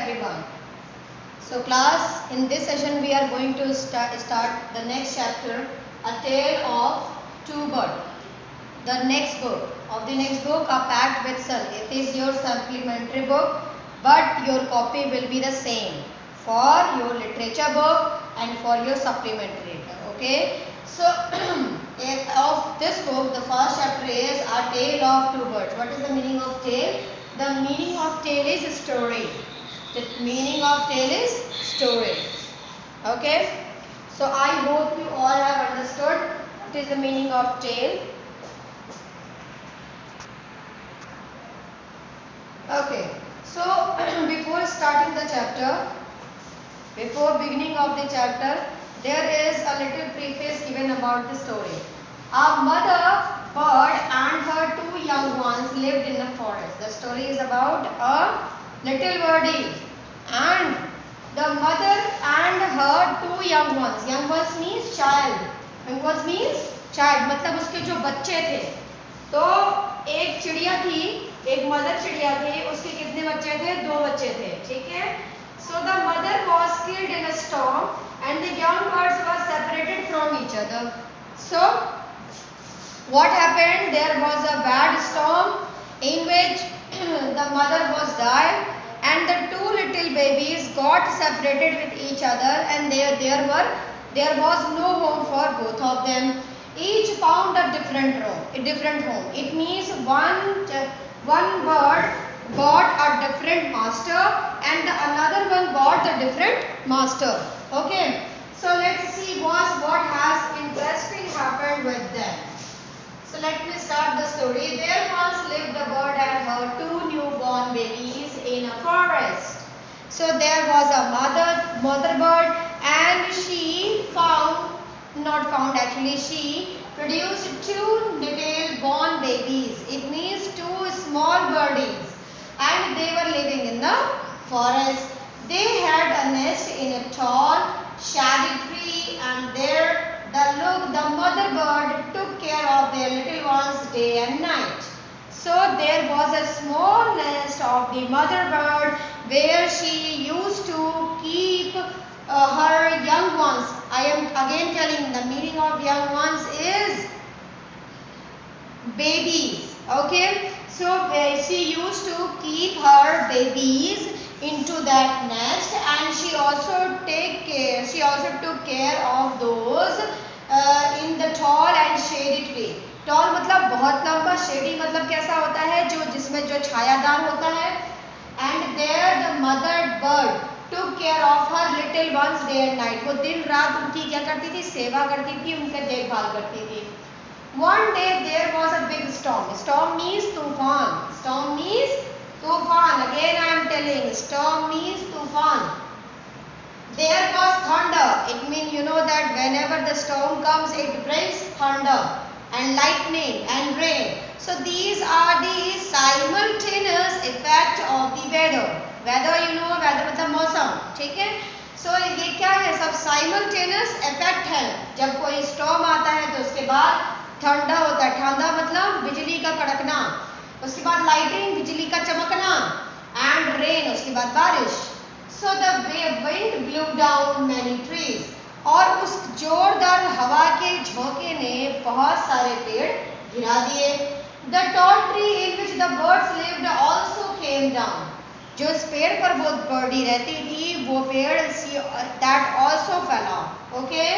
everyone. So class, in this session we are going to start the next chapter, A Tale of Two Birds. The next book are packed with sun. It is your supplementary book, but your copy will be the same for your literature book and for your supplementary. Okay. So of this book, the first chapter is A Tale of Two Birds. What is the meaning of tale? The meaning of tale is story. The meaning of tale is story. Okay. So I hope you all have understood what is the meaning of tale. Okay. So before starting the chapter, before beginning of the chapter, there is a little preface given about the story. A mother bird and her two young ones lived in the forest. The story is about a little birdie and the mother and her two young ones. Young ones means child. Young ones means child. मतलब उसके जो बच्चे थे. तो एक चिड़िया थी, एक मदर चिड़िया थी. उसके कितने बच्चे थे? 2 बच्चे थे. ठीक है. So the mother was killed in a storm and the young birds were separated from each other. So what happened? There was a bad storm in which the mother was died and the 2 little babies got separated with each other and there was no home for both of them. Each found a different home. It means one bird got a different master and the another one got a different master. Okay. So let's see what has interesting happened with them. So let me start the story. There once lived a bird and her 2 newborn babies in a forest. So there was a mother bird and she she produced 2 little born babies. It means 2 small birdies and they were living in the forest. They had a nest in a tall shady tree and there the mother bird took care of their little ones day and night. So there was a small nest of the mother bird where she used to keep her young ones. I am again telling the meaning of young ones is babies. Okay. So she used to keep her babies into that nest and she also took care of those in the tall and shady tree. Tall मतलब बहुत लंबा, shady मतलब कैसा होता है जिसमें जो छायादार होता है. And there the mother bird took care of her little ones day and night. वो दिन रात उनकी क्या करती थी? सेवा करती थी, उनका देखभाल करती थी. One day there was a big storm. Storm means तूफान. Storm means तूफान. Again I am telling, storm means तूफान. There was thunder. It means you know that whenever the storm comes, it brings thunder and lightning and rain. So these are the simultaneous effect of the weather. Weather you know, weather मतलब मौसम. ठीक है. So ये क्या है? सब simultaneous effect है. जब कोई storm आता है तो उसके बाद ठंडा होता है. ठंडा मतलब बिजली का कड़कना. उसके बाद lightning बिजली का चमकना and rain उसके बाद बारिश. So the wind blew down many trees. और उस जोरदार हवा के झोंके ने बहुत सारे पेड़ गिरा दिए. The tall tree in which the birds lived also came down. जो इस पेड़ पर वो बर्डी रहती थी वो पेड़ that also fell off. Okay.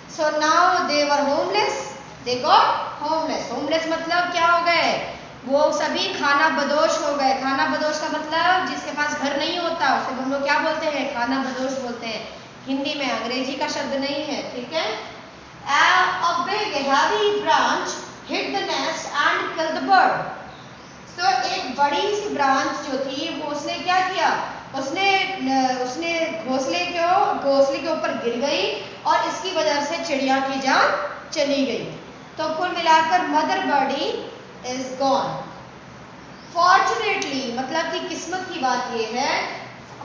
So now they were homeless. They got homeless. Homeless मतलब क्या हो गए? वो सभी खाना बदोश हो गए. खाना बदोश का मतलब जिसके पास घर नहीं होता उसे हम लोग क्या बोलते हैं? खाना बदोश बोलते हैं हिंदी में. अंग्रेजी का शब्द नहीं है. ठीक है. A big heavy branch hit the nest and killed the bird. So एक बड़ी सी ब्रांच जो थी वो उसने क्या किया? उसने घोंसले के ऊपर गिर गई और इसकी वजह से चिड़िया की जान चली गई. तो कुल मिलाकर mother birdie is gone. Fortunately मतलब कि किस्मत की बात ये है.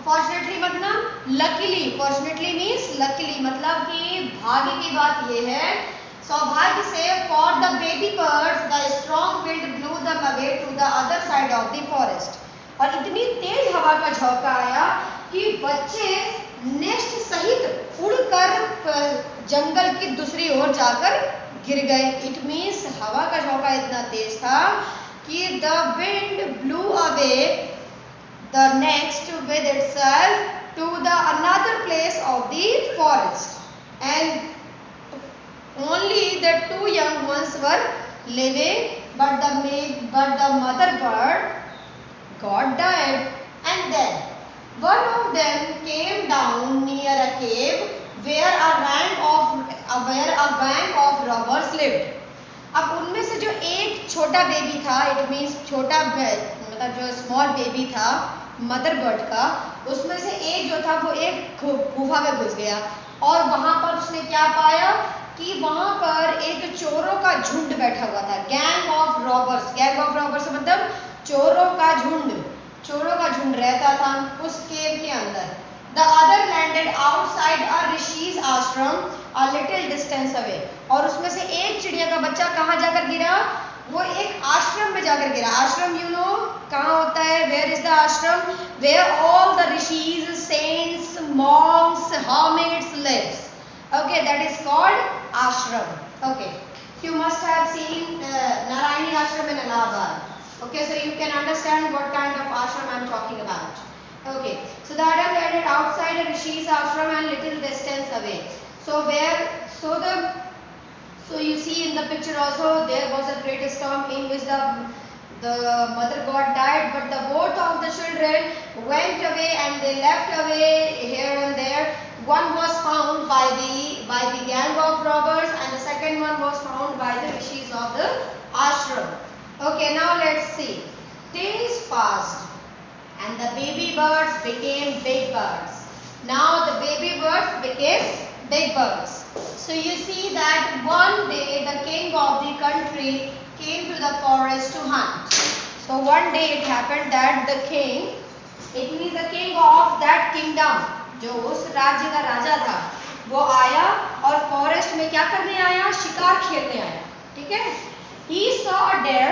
Fortunately मतलब luckily. Fortunately means luckily मतलब कि भाग्य की बात ये है. सौभाग्य से for the baby birds the strong wind blew them away to the other side of the forest. और इतनी तेज हवा का झोंका आया कि बच्चे नेस्ट सहित उड़कर जंगल की दूसरी ओर जाकर गिर गए। इट मीन्स हवा का झोंका इतना तेज था कि the wind blue away the nest with itself to the another place of the forest, and only the two young ones were living, but the mother bird got died. And then one of them came down near a cave where a gang of robbers lived. अब उनमें से जो एक छोटा baby था, it means छोटा मतलब जो स्मॉल बेबी था मदर बर्ड का, उसमें से एक जो था वो एक गुफा में घुस गया और वहां पर उसने क्या पाया कि वहां पर एक चोरों का झुंड बैठा हुआ था। गैंग ऑफ रॉबर्स मतलब चोरों का झुंड रहता था उस केव के अंदर। द अदर लैंडेड आउटसाइड अ ऋषिज आश्रम अ लिटिल डिस्टेंस अवे, और उसमें से एक चिड़िया का बच्चा कहाँ जाकर गिरा, वो एक आश्रम में जाकर गिरा। आश्रम यू नो कहाँ होता है, where is the ashram, where all the rishis, saints, monks, hermits lives. Okay, that is called ashram. Okay, you must have seen Narayani ashram in Allahabad. Okay, so you can understand what kind of ashram I am talking about. Okay, so the other landed outside a Rishi's ashram and little distance away. So you see in the picture also there was a great storm in which the mother god died, but the both of the children went away and they left away here and there. One was found by the gang of robbers and the second one was found by the rishis of the ashram. Okay, now let's see. Days passed and the baby birds became big birds. Now the baby birds became big birds. So you see that one day the king of the country came to the forest to hunt. So one day it happened that the king, it means the king of that kingdom, जो उस राज्य का राजा था, वो आया और forest में क्या करने आया, शिकार खेलने आया। ठीक है, he saw a deer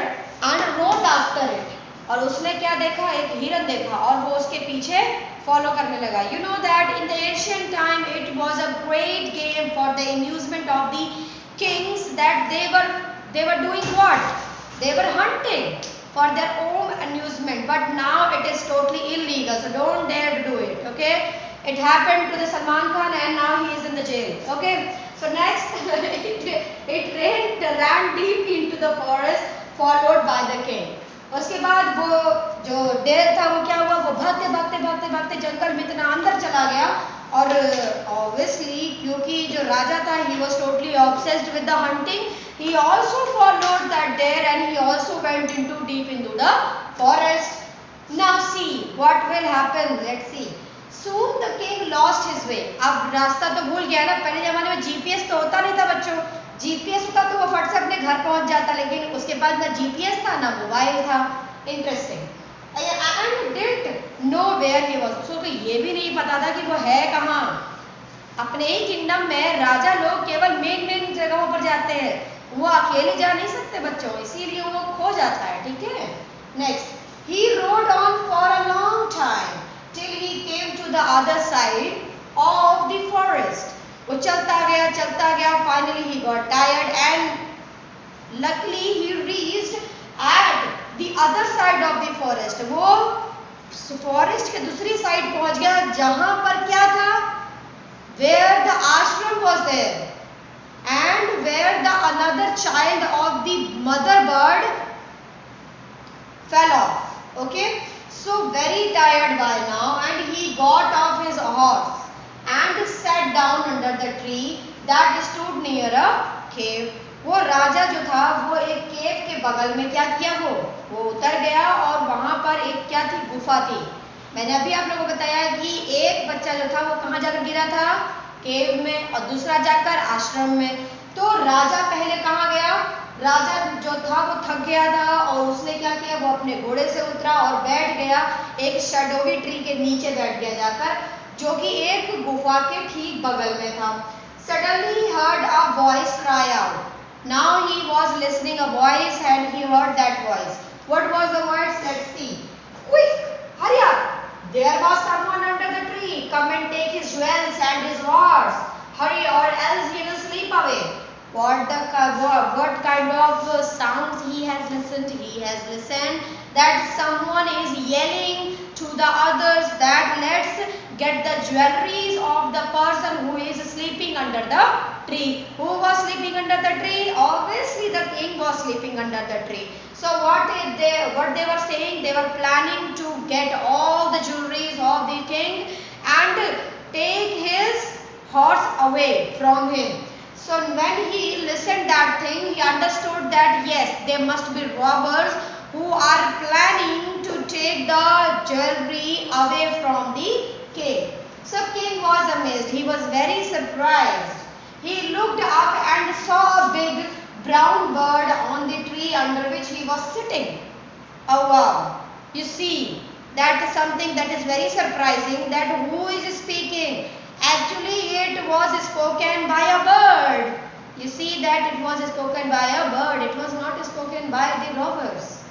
and rode after it, और उसने क्या देखा, एक हिरन देखा और वो उसके पीछे फॉलो करने लगा। You know that in the ancient time it was a great game for the amusement of the kings, that they were doing what? They were hunting for their own amusement, but now it is totally illegal, so don't dare to do it. Okay, it happened to the Salman Khan and now he is in the jail. Okay, so next it ran deep into the forest followed by the king. उसके बाद वो जो der था वो क्या हुआ, वो भागते जंगल में इतना अंदर चला गया और ऑब्वियसली क्योंकि जो राजा था he was totally obsessed with the hunting, he also followed that deer and he also went deep into the forest. Now see what will happen, let's see. Soon the king lost his way. अब रास्ता तो भूल गया ना, पहले जमाने में GPS तो होता नहीं था बच्चों, जीपीएस होता तो वो फट से अपने घर पहुंच जाता, लेकिन उसके बाद ना जीपीएस था ना मोबाइल था। Interesting, and didn't know where he was, उसको तो ये भी नहीं पता था कि वो है कहाँ। अपने ही किंगडम में राजा लोग केवल मेन जगहों पर जाते हैं, वो अकेले जा नहीं सकते बच्चों, इसीलिए वो खो जाता है। ठीक है, next, he rode on for a long time till he came to the other side of the forest. वो चलता गया, finally he got tired and luckily he reached at the other side of the forest. वो forest के दूसरी side पहुंच गया जहां पर क्या था, where the ashram was there and where the another child of the mother bird fell off. Okay, so very tired by now and he got off his horse and sat down under the tree that stood near a cave. वो राजा जो था वो एक केव के बगल में क्या किया, वो उतर गया और वहां पर एक क्या थी, गुफा थी। मैंने अभी आप लोगों को बताया कि एक बच्चा जो था वो कहाँ जाकर गिरा था, केव में, और दूसरा जाकर आश्रम में। तो राजा पहले कहाँ गया, राजा जो था वो थक गया था और उसने क्या किया, वो अपने घोड़े से उतरा और बैठ गया एक शैडोवी ट्री के नीचे बैठ गया जाकर, जो कि एक गुफा के ठीक बगल में था। Suddenly he heard a voice cry out. Now he was listening a voice and he heard that voice. What was the voice? Let's see. Quick, hurry up! There was someone under the tree. hurry or else he will sleep away. What kind of sounds he has listened? He has listened that someone is yelling to the others that let's get the jewelries of the person who is sleeping under the tree. Who was sleeping under the tree? Obviously the king was sleeping under the tree. So what they were saying, they were planning to get all the jewelries of the king and take his horse away from him. So when he listened that thing, he understood that yes, there must be robbers who are planning to take the jewelry away from the king. So king was amazed. He was very surprised. He looked up and saw a big brown bird on the tree under which he was sitting. Oh wow. You see, that is something that is very surprising, that who is speaking? Actually, it was spoken by a bird. You see that it was spoken by a bird. It was not spoken by the robbers.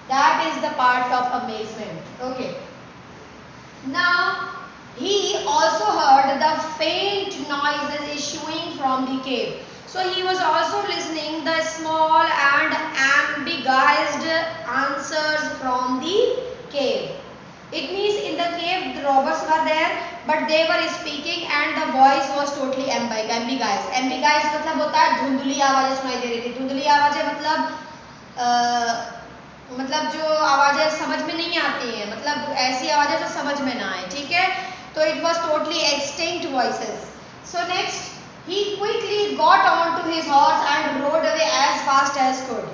That is the part of amazement. Okay. Now, he also heard the faint noises issuing from the cave. So he was also listening the small and ambiguous answers from the cave. It means in the cave the robbers were there, but they were speaking and the voice was totally ambiguous. Ambiguous मतलब होता है धुंधली आवाजें सुनाई दे रही थी. धुंधली आवाजें मतलब जो आवाजें समझ में नहीं आती हैं, मतलब ऐसी आवाजें जो समझ में ना आए. ठीक है, तो it was totally extinct voices. So next he quickly got on to his horse and rode away as fast as could.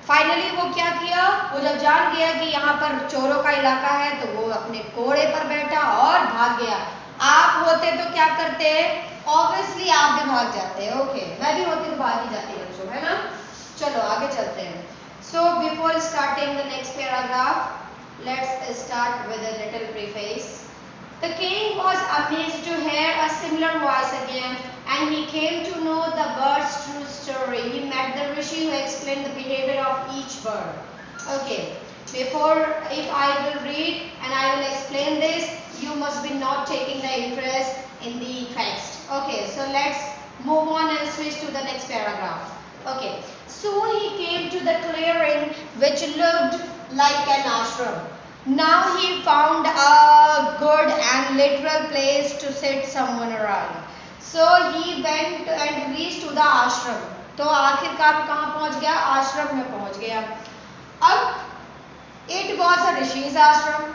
Finally वो क्या किया, वो जब जान गया कि यहाँ पर चोरों का इलाका है तो वो अपने घोड़े पर बैठा और भाग गया. आप होते तो क्या करते? ऑब्वियसली आप भी भाग जाते. ओके, मैं भी होती तो भाग ही जाती बच्चों, है ना. चलो आगे चलते हैं. So before starting the next paragraph, let's start with a little preface. The king was amazed to hear a similar voice again, and he came to know the bird's true story. He met the rishi who explained the behavior of each bird. Okay, if I will read and I will explain this, you must be not taking the interest in the text. Okay, so let's move on and switch to the next paragraph. Okay, soon he came to the clearing which looked like an ashram. Now he found a good and literal place to sit someone around. So he went and reached to the ashram. तो आखिरकार कहाँ पहुँच गया? आश्रम में पहुँच गया. अब it was a rishi's ashram.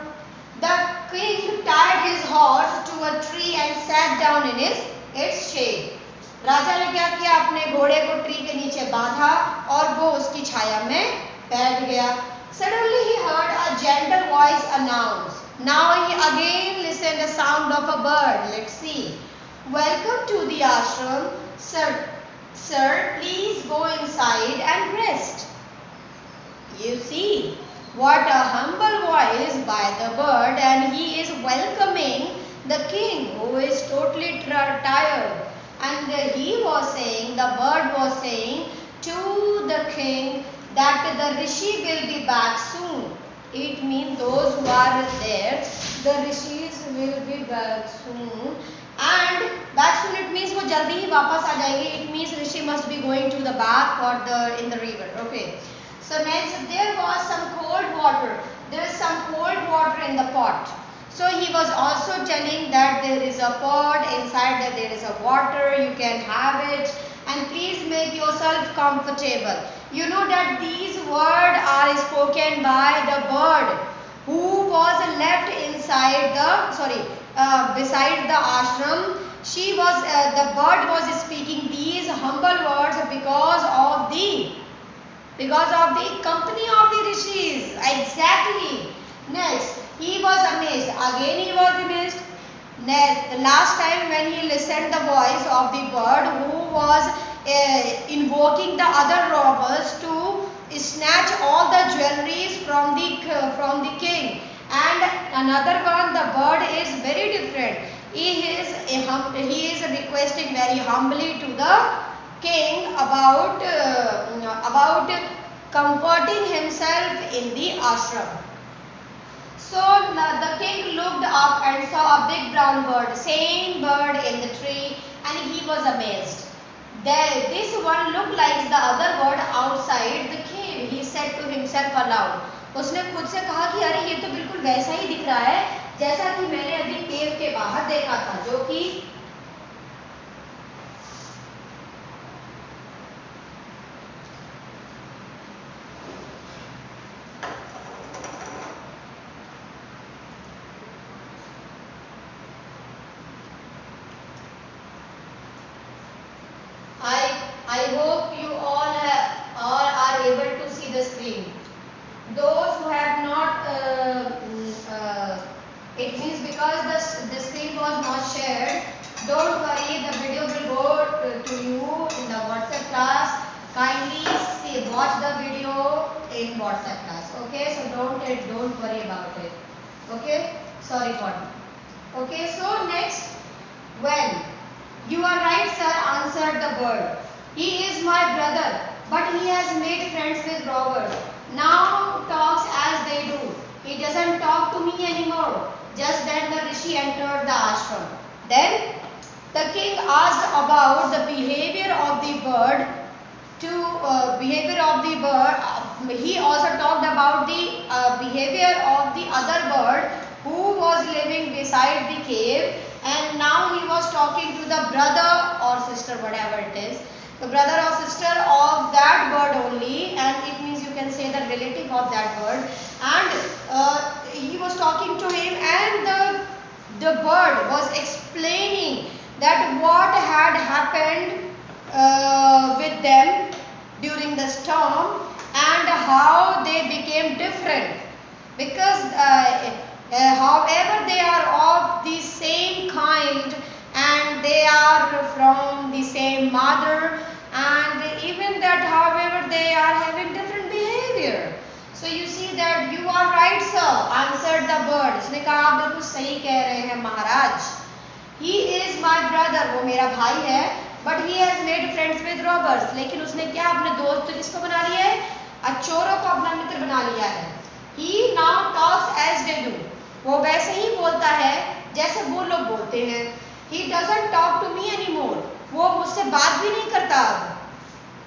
The king tied his horse to a tree and sat down in its shade. राजा ने क्या किया? अपने घोड़े को ट्री के नीचे बांधा और वो उसकी छाया में बैठ गया. Suddenly he heard a gentle voice announce. Now he again listened the sound of a bird. Let's see. Welcome to the ashram, sir. Sir, please go inside and rest. You see, what a humble voice by the bird, and he is welcoming the king who is totally tired. And he was saying, the bird was saying to the king that the rishi will be back soon. It means those who are there, the rishis will be back soon. And back soon it means वो जल्दी ही वापस आ जाएंगे. It means rishi must be going to the bath or in the river. Okay. So next there was some cold water. There is some cold water in the pot. So he was also telling that there is a pot inside, that there is a water, you can have it, and please make yourself comfortable. You know that these words are spoken by the bird who was left inside beside the ashram. The bird was speaking these humble words because of the company of the rishis. Exactly. Next, he was amazed. Again he was amazed. Next, the last time when he listened the voice of the bird who was invoking the other robbers to snatch all the jewelries from the king. And another one, the bird is very different. He is requesting very humbly to the king about comforting himself in the ashram. So the king looked up and saw a big brown bird, same bird in the tree, and he was amazed. This one looked like the other bird outside the cave. He said to himself aloud. उसने खुद से कहा कि अरे ये तो बिल्कुल वैसा ही दिख रहा है जैसा कि मैंने अभी केव के बाहर देखा था, जो कि I hope you all are able to see the screen. Those who have not, it means because the screen was not shared. Don't worry, the video will go to you in the WhatsApp class. Kindly watch the video in WhatsApp class. Okay, so don't worry about it. Okay, sorry for that. Okay, so next, well, you are right, sir, answered the bird. He is my brother, but he has made friends with robbers. Now talks as they do. He doesn't talk to me anymore. Just then the rishi entered the ashram. Then the king asked about the behavior of the bird. He also talked about the behavior of the other bird who was living beside the cave, and now he was talking to the brother or sister, whatever it is, the brother or sister of that bird only, and it means you can say the relative of that bird, and he was talking to him, and the bird was explaining that what had happened with them during the storm and how they became different, because however they are of the same kind and they are from the same mother, and even that however they are having different behavior. So you see that you are right, sir, answered the bird. उसने कहा आप बिल्कुल सही कह रहे हैं महाराज. He is my brother, वो मेरा भाई है, but he has made friends with robbers. लेकिन उसने क्या अपने दोस्त किसको बना लिया है? चोरों को अपना मित्र बना लिया है. He now talks as they do. वो वैसे ही बोलता है जैसे वो लोग बोलते हैं. He doesn't talk to me anymore. वो मुझसे बात भी नहीं करता.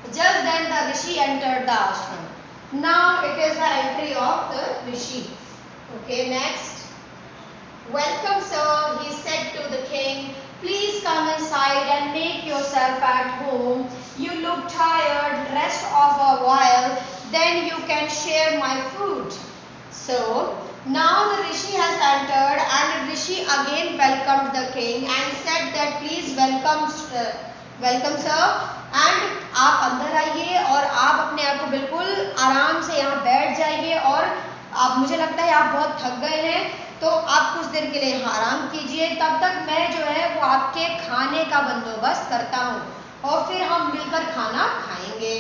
Just then the rishi entered the ashram. Now it is the entry of the rishi. Okay, next. Welcome, sir, he said to the king. Please come inside and make yourself at home. You look tired. Rest off a while. Then you can share my food. So now the rishi has entered, and rishi again welcomed the king and said that please welcome sir, and आप अंदर आइए और आप अपने आप को बिल्कुल आराम से यहाँ बैठ जाइए, और आप, मुझे लगता है आप बहुत थक गए हैं, तो आप कुछ देर के लिए यहाँ आराम कीजिए, तब तक मैं जो है वो आपके खाने का बंदोबस्त करता हूँ और फिर हम मिलकर खाना खाएंगे.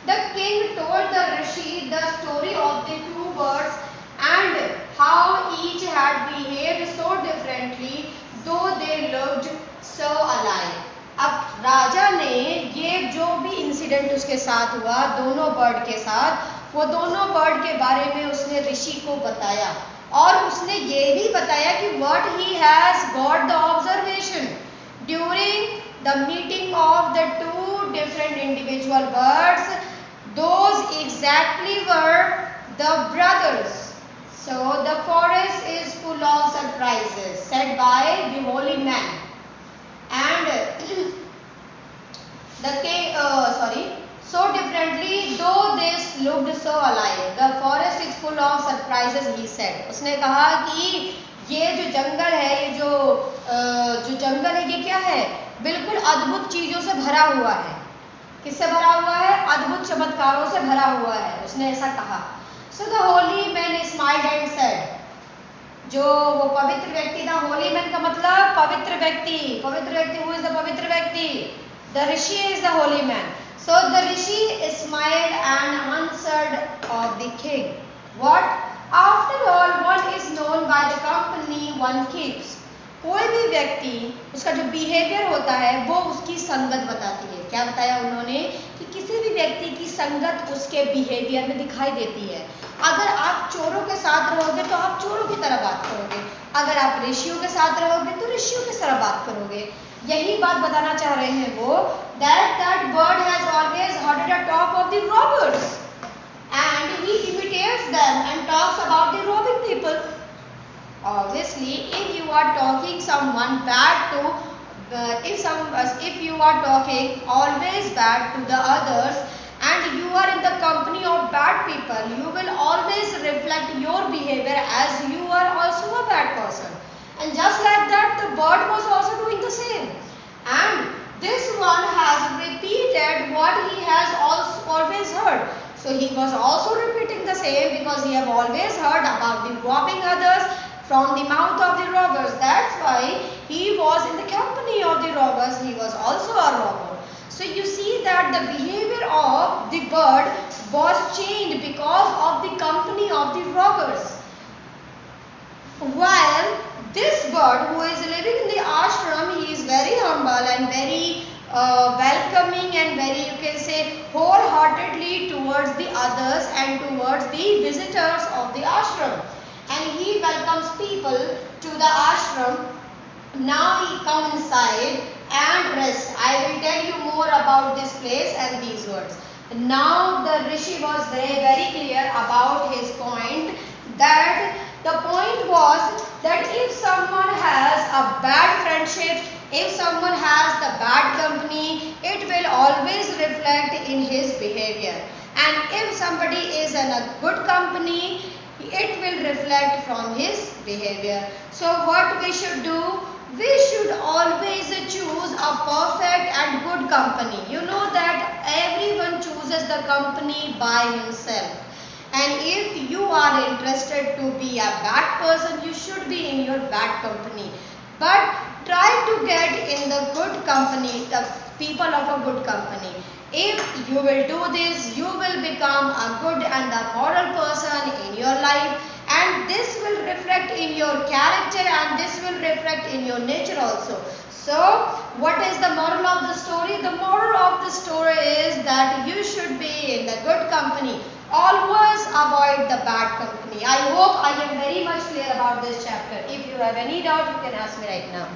The king told the rishi the story of the two birds and how each had behaved so differently though they looked so alike. अब राजा ने ये जो भी इंसिडेंट उसके साथ हुआ दोनों बर्ड के साथ, वो दोनों बर्ड के बारे में उसने ऋषि को बताया, और उसने ये भी बताया कि what he has got the observation during the meeting of the two different individual birds, those exactly were the brothers. So the forest is full of surprises, said by the holy man. And so differently though they looked so alike, the forest is full of surprises, he said. उसने कहा कि ये जो जंगल है, ये जो जंगल है, ये क्या है? बिल्कुल अद्भुत चीजों से भरा हुआ है. किससे भरा हुआ है? अद्भुत चमत्कारों से भरा हुआ है, उसने ऐसा कहा. So the holy man smiled and said, जो वो पवित्र व्यक्ति था, होली मैन का मतलब पवित्र व्यक्ति. पवित्र व्यक्ति, who is the पवित्र व्यक्ति? The rishi is the holy man. So the rishi smiled and answered of the king, what? After all, one is known by the company one keeps. कोई भी व्यक्ति, उसका जो बिहेवियर होता है वो उसकी संगत बताती है. क्या बताया उन्होंने? कि किसी भी व्यक्ति की संगत उसके बिहेवियर में दिखाई देती है. अगर आप चोरों के साथ रहोगे तो आप चोरों की तरह बात करोगे, अगर आप ऋषियों के साथ रहोगे तो ऋषियों की तरह बात करोगे. यही बात बताना चाह रहे हैं वो, that bird has always heard the talk of the robbers and he imitates them and talks about the robbing people. Obviously, if you are talking someone bad to, if you are talking always bad to the others and you are in the company of bad people, you will always reflect your behavior as you are also a bad person. And just like that, the bird was also doing the same. And this one has repeated what he has always heard. So he was also repeating the same because he have always heard about the robbing others from the mouth of the robbers. That's why he was in the company of the robbers. He was also a robber. So you see that the behavior of the bird was changed because of the company of the robbers. While this bird who is living in the ashram, he is very humble and very welcoming and very, you can say, wholeheartedly towards the others and towards the visitors of the ashram. And he welcomes people to the ashram. Now he comes inside and rests. I will tell you more about this place and these words. Now the Rishi was very clear about his point, that the point was that if someone has a bad friendship, if someone has the bad company, it will always reflect in his behavior. And if somebody is in a good company, it will reflect from his behavior. So what we should do? We should always choose a perfect and good company. You know that everyone chooses the company by himself. And if you are interested to be a bad person, you should be in your bad company. But try to get in the good company, the people of a good company. If you will do this, you will become a good and a moral person in your life, and this will reflect in your character and this will reflect in your nature also. So, what is the moral of the story? The moral of the story is that you should be in the good company. Always avoid the bad company. I hope I am very much clear about this chapter. If you have any doubt, you can ask me right now.